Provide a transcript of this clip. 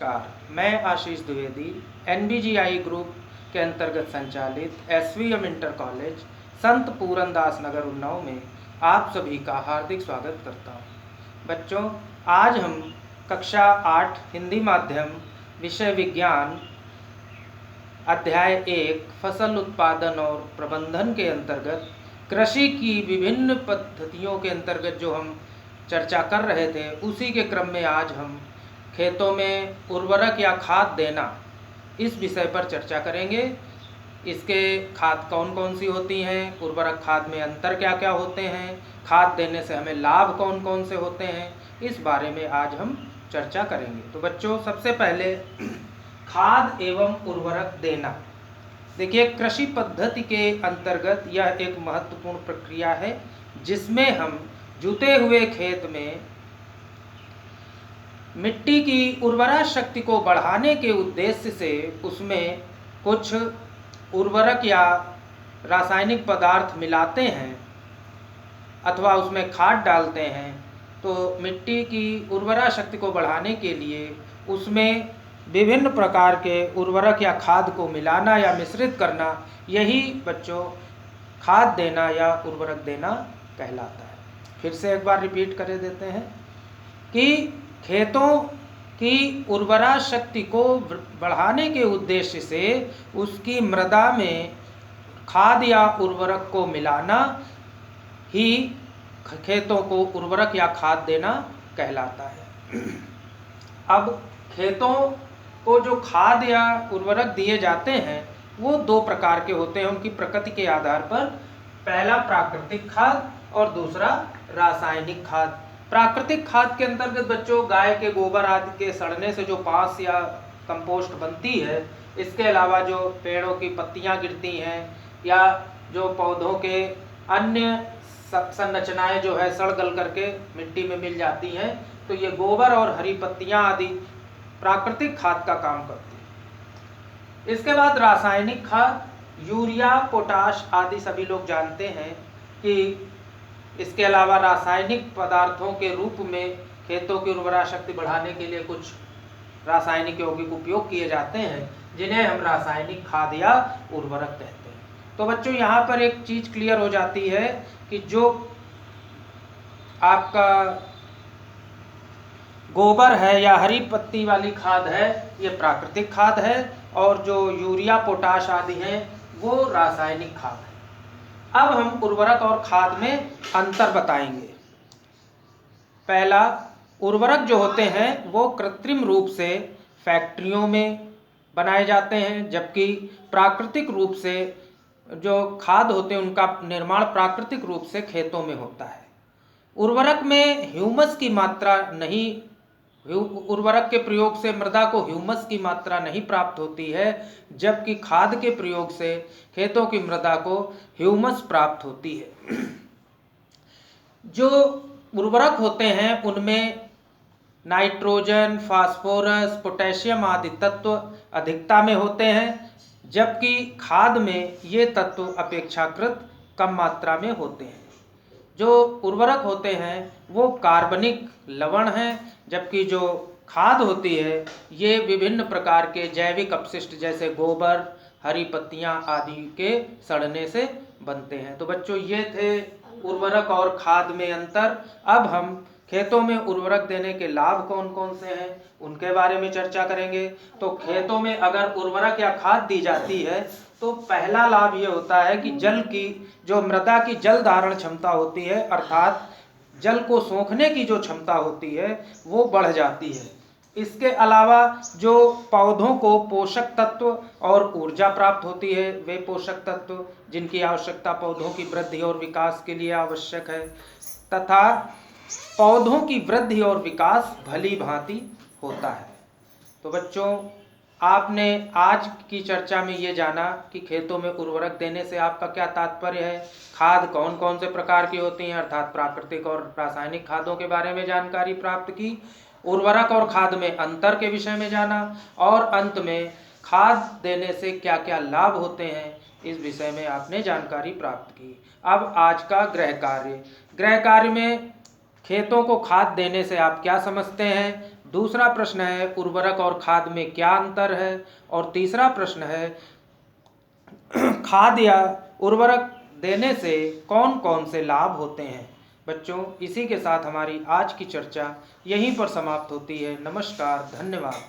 नमस्कार, मैं आशीष Dwivedi NBGI group के अंतर्गत संचालित SVM इंटर कॉलेज संत पूरनदास नगर उन्नाव में आप सभी का हार्दिक स्वागत करता हूं। बच्चों, आज हम कक्षा 8 हिंदी माध्यम विषय विज्ञान अध्याय 1 फसल उत्पादन और प्रबंधन के अंतर्गत कृषि की विभिन्न पद्धतियों के अंतर्गत जो हम चर्चा कर रहे थे, उसी के क्रम में आज हम खेतों में उर्वरक या खाद देना इस विषय पर चर्चा करेंगे। इसके खाद कौन कौन सी होती हैं, उर्वरक खाद में अंतर क्या क्या होते हैं, खाद देने से हमें लाभ कौन कौन से होते हैं, इस बारे में आज हम चर्चा करेंगे। तो बच्चों, सबसे पहले खाद एवं उर्वरक देना। देखिए, कृषि पद्धति के अंतर्गत यह एक महत्वपूर्ण प्रक्रिया है जिसमें हम जुते हुए खेत में मिट्टी की उर्वरा शक्ति को बढ़ाने के उद्देश्य से उसमें कुछ उर्वरक या रासायनिक पदार्थ मिलाते हैं अथवा उसमें खाद डालते हैं। तो मिट्टी की उर्वरा शक्ति को बढ़ाने के लिए उसमें विभिन्न प्रकार के उर्वरक या खाद को मिलाना या मिश्रित करना, यही बच्चों खाद देना या उर्वरक देना कहलाता है। फिर से एक बार रिपीट कर देते हैं कि खेतों की उर्वरा शक्ति को बढ़ाने के उद्देश्य से उसकी मृदा में खाद या उर्वरक को मिलाना ही खेतों को उर्वरक या खाद देना कहलाता है। अब खेतों को जो खाद या उर्वरक दिए जाते हैं वो दो प्रकार के होते हैं उनकी प्रकृति के आधार पर। पहला प्राकृतिक खाद और दूसरा रासायनिक खाद। प्राकृतिक खाद के अंतर्गत बच्चों गाय के गोबर आदि के सड़ने से जो पास या कंपोस्ट बनती है, इसके अलावा जो पेड़ों की पत्तियां गिरती हैं या जो पौधों के अन्य संरचनाएं जो है सड़ गल करके मिट्टी में मिल जाती हैं, तो ये गोबर और हरी पत्तियां आदि प्राकृतिक खाद का काम करती है। इसके बाद रासायनिक खाद, यूरिया, पोटाश आदि सभी लोग जानते हैं कि इसके अलावा रासायनिक पदार्थों के रूप में खेतों की उर्वरा शक्ति बढ़ाने के लिए कुछ रासायनिक यौगिक उपयोग किए जाते हैं जिन्हें हम रासायनिक खाद या उर्वरक कहते हैं। तो बच्चों, यहाँ पर एक चीज क्लियर हो जाती है कि जो आपका गोबर है या हरी पत्ती वाली खाद है ये प्राकृतिक खाद है और जो यूरिया, पोटाश आदि हैं वो रासायनिक खाद है। अब हम उर्वरक और खाद में अंतर बताएंगे। पहला, उर्वरक जो होते हैं वो कृत्रिम रूप से फैक्ट्रियों में बनाए जाते हैं, जबकि प्राकृतिक रूप से जो खाद होते हैं उनका निर्माण प्राकृतिक रूप से खेतों में होता है। उर्वरक में ह्यूमस की मात्रा नहीं, उर्वरक के प्रयोग से मृदा को ह्यूमस की मात्रा नहीं प्राप्त होती है, जबकि खाद के प्रयोग से खेतों की मृदा को ह्यूमस प्राप्त होती है। जो उर्वरक होते हैं उनमें नाइट्रोजन, फास्फोरस, पोटेशियम आदि तत्व अधिकता में होते हैं, जबकि खाद में ये तत्व अपेक्षाकृत कम मात्रा में होते हैं। जो उर्वरक होते हैं वो कार्बनिक लवण हैं, जबकि जो खाद होती है ये विभिन्न प्रकार के जैविक अपशिष्ट जैसे गोबर, हरी पत्तियां आदि के सड़ने से बनते हैं। तो बच्चों, ये थे उर्वरक और खाद में अंतर। अब हम खेतों में उर्वरक देने के लाभ कौन कौन से हैं उनके बारे में चर्चा करेंगे। तो खेतों में अगर उर्वरक या खाद दी जाती है तो पहला लाभ ये होता है कि जल की जो मृदा की जल धारण क्षमता होती है, अर्थात जल को सोखने की जो क्षमता होती है वो बढ़ जाती है। इसके अलावा जो पौधों को पोषक तत्व और ऊर्जा प्राप्त होती है, वे पोषक तत्व जिनकी आवश्यकता पौधों की वृद्धि और विकास के लिए आवश्यक है, तथा पौधों की वृद्धि और विकास भली भांति होता है। तो बच्चों, आपने आज की चर्चा में ये जाना कि खेतों में उर्वरक देने से आपका क्या तात्पर्य है, खाद कौन कौन से प्रकार की होती हैं अर्थात प्राकृतिक और रासायनिक खादों के बारे में जानकारी प्राप्त की, उर्वरक और खाद में अंतर के विषय में जाना, और अंत में खाद देने से क्या क्या लाभ होते हैं इस विषय में आपने जानकारी प्राप्त की। अब आज का गृह कार्य। गृह कार्य में खेतों को खाद देने से आप क्या समझते हैं, दूसरा प्रश्न है उर्वरक और खाद में क्या अंतर है, और तीसरा प्रश्न है खाद या उर्वरक देने से कौन कौन से लाभ होते हैं। बच्चों, इसी के साथ हमारी आज की चर्चा यहीं पर समाप्त होती है। नमस्कार, धन्यवाद।